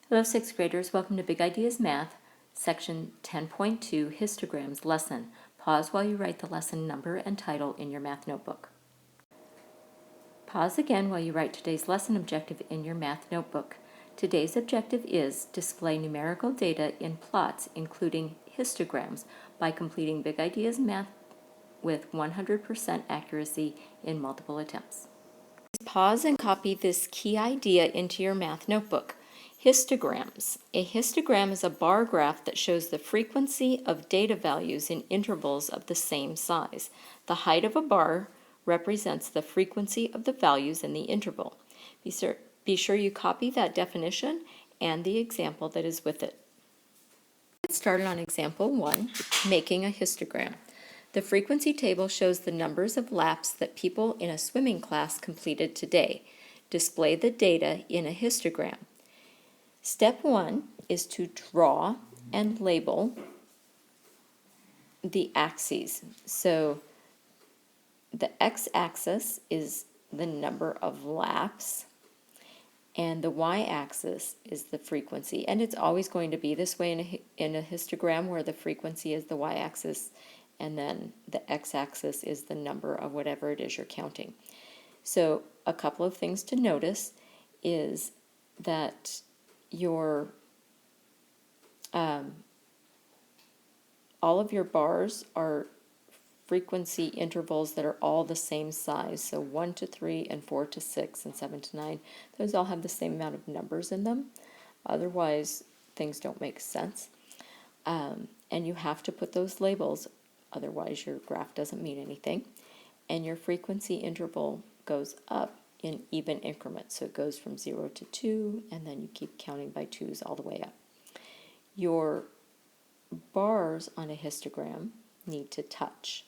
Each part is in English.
Hello, 6th graders. Welcome to Big Ideas Math, Section 10.2, Histograms Lesson. Pause while you write the lesson number and title in your math notebook. Pause again while you write today's lesson objective in your math notebook. Today's objective is display numerical data in plots, including histograms, by completing Big Ideas Math with 100% accuracy in multiple attempts. Pause and copy this key idea into your math notebook. Histograms. A histogram is a bar graph that shows the frequency of data values in intervals of the same size. The height of a bar represents the frequency of the values in the interval. Be sure you copy that definition and the example that is with it. Let's get started on example 1, making a histogram. The frequency table shows the numbers of laps that people in a swimming class completed today. Display the data in a histogram. Step 1 is to draw and label the axes. So the x-axis is the number of laps, and the y-axis is the frequency. And it's always going to be this way in a histogram, where the frequency is the y-axis and then the x-axis is the number of whatever it is you're counting. So a couple of things to notice is that your all of your bars are frequency intervals that are all the same size. So 1 to 3 and 4 to 6 and 7 to 9, those all have the same amount of numbers in them. Otherwise, things don't make sense. And you have to put those labels, otherwise your graph doesn't mean anything. And your frequency interval goes up in even increments. So it goes from 0 to 2, and then you keep counting by 2s all the way up. Your bars on a histogram need to touch.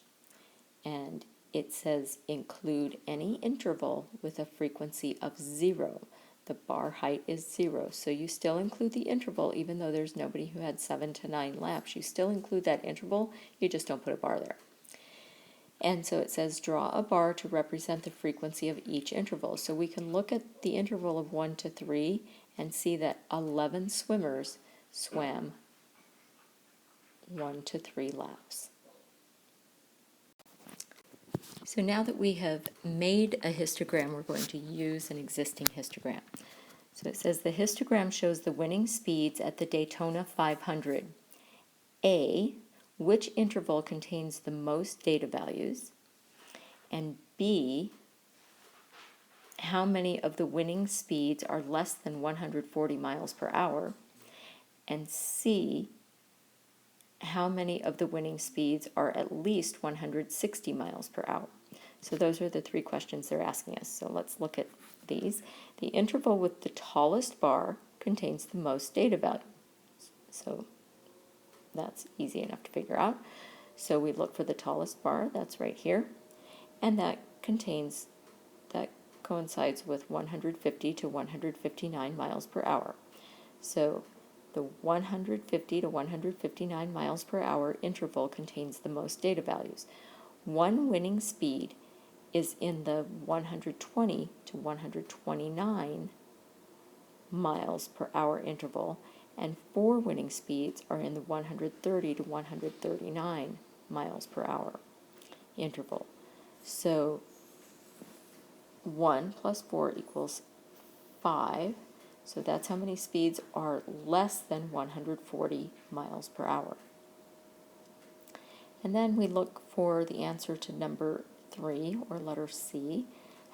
And it says include any interval with a frequency of 0. The bar height is 0. So you still include the interval, even though there's nobody who had 7 to 9 laps. You still include that interval, you just don't put a bar there. And so it says draw a bar to represent the frequency of each interval. So we can look at the interval of 1 to 3 and see that 11 swimmers swam 1 to 3 laps. So now that we have made a histogram, we're going to use an existing histogram. So it says the histogram shows the winning speeds at the Daytona 500. A, which interval contains the most data values? And B, how many of the winning speeds are less than 140 miles per hour? And C, how many of the winning speeds are at least 160 miles per hour? So those are the 3 questions they're asking us. So let's look at these. The interval with the tallest bar contains the most data values. So that's easy enough to figure out. So we look for the tallest bar, that's right here, and that coincides with 150 to 159 miles per hour. So the 150 to 159 miles per hour interval contains the most data values. One winning speed is in the 120 to 129 miles per hour interval, and 4 winning speeds are in the 130 to 139 miles per hour interval. So 1 plus 4 equals 5. So that's how many speeds are less than 140 miles per hour. And then we look for the answer to number 3, or letter C.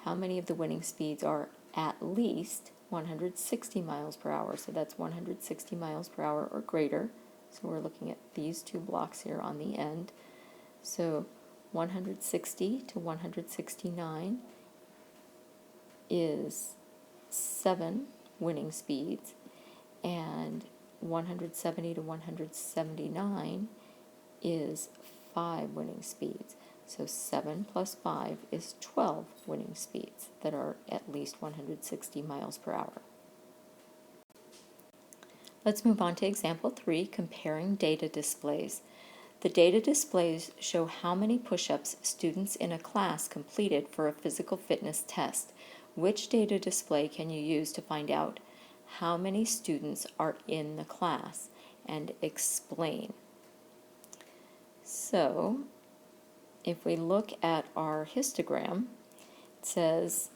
How many of the winning speeds are at least 160 miles per hour? So that's 160 miles per hour or greater. So we're looking at these 2 blocks here on the end. So 160 to 169 is 7 winning speeds, and 170 to 179 is 5 winning speeds. So 7 plus 5 is 12 winning speeds that are at least 160 miles per hour. Let's move on to example 3, comparing data displays. The data displays show how many push-ups students in a class completed for a physical fitness test. Which data display can you use to find out how many students are in the class and explain. So, if we look at our histogram, it says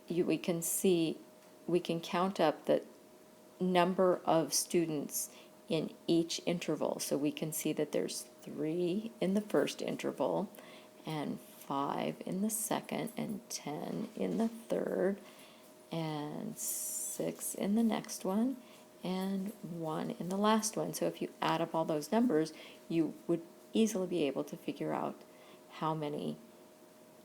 we can count up the number of students in each interval. So we can see that there's 3 in the first interval, and 5 in the second, and 10 in the third, and 6 in the next one, and 1 in the last one. So if you add up all those numbers, you would easily be able to figure out how many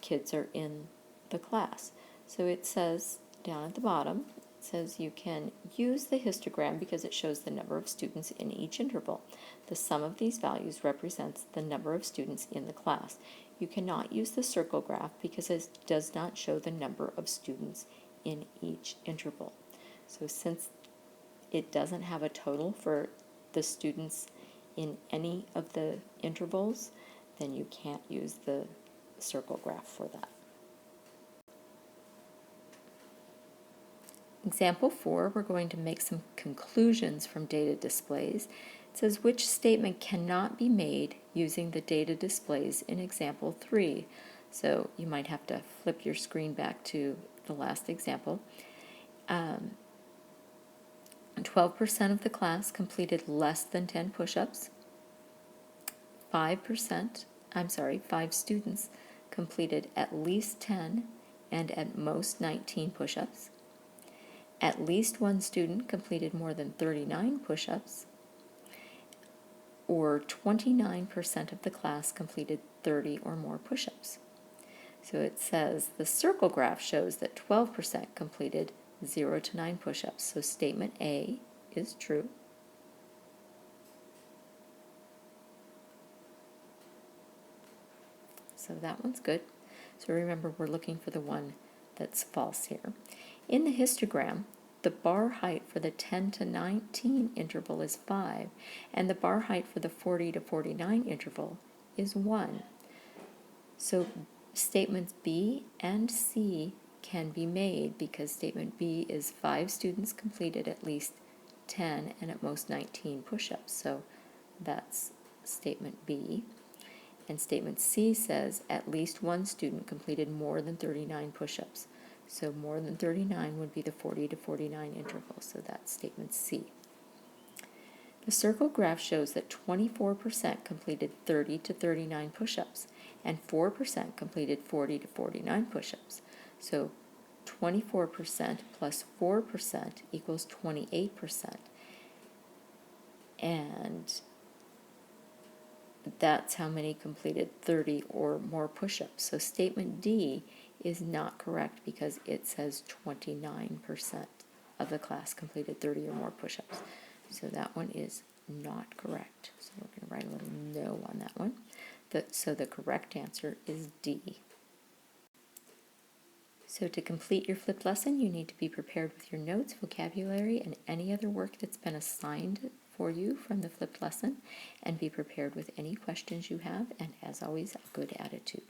kids are in the class. So it says down at the bottom, it says you can use the histogram because it shows the number of students in each interval. The sum of these values represents the number of students in the class. You cannot use the circle graph because it does not show the number of students in each interval. So since it doesn't have a total for the students in any of the intervals, then you can't use the circle graph for that. Example 4, we're going to make some conclusions from data displays. It says which statement cannot be made using the data displays in example 3. So you might have to flip your screen back to the last example. 12% of the class completed less than 10 push-ups. 5 students completed at least 10 and at most 19 push-ups. At least 1 student completed more than 39 push-ups, or 29% of the class completed 30 or more push-ups. So it says the circle graph shows that 12% completed 0 to 9 push-ups. So statement A is true. So that one's good. So remember, we're looking for the one that's false here. In the histogram, the bar height for the 10 to 19 interval is 5, and the bar height for the 40 to 49 interval is 1. So statements B and C can be made because statement B is 5 students completed at least 10 and at most 19 push-ups. So that's statement B. And statement C says at least 1 student completed more than 39 push-ups. So more than 39 would be the 40 to 49 interval. So that's statement C. The circle graph shows that 24% completed 30 to 39 push-ups and 4% completed 40 to 49 push-ups. So 24% plus 4% equals 28%. And that's how many completed 30 or more push-ups. So statement D is not correct because it says 29% of the class completed 30 or more push-ups. So that one is not correct. So we're going to write a little no on that one. So the correct answer is D. So to complete your flipped lesson, you need to be prepared with your notes, vocabulary, and any other work that's been assigned for you from the flipped lesson, and be prepared with any questions you have, and as always, a good attitude.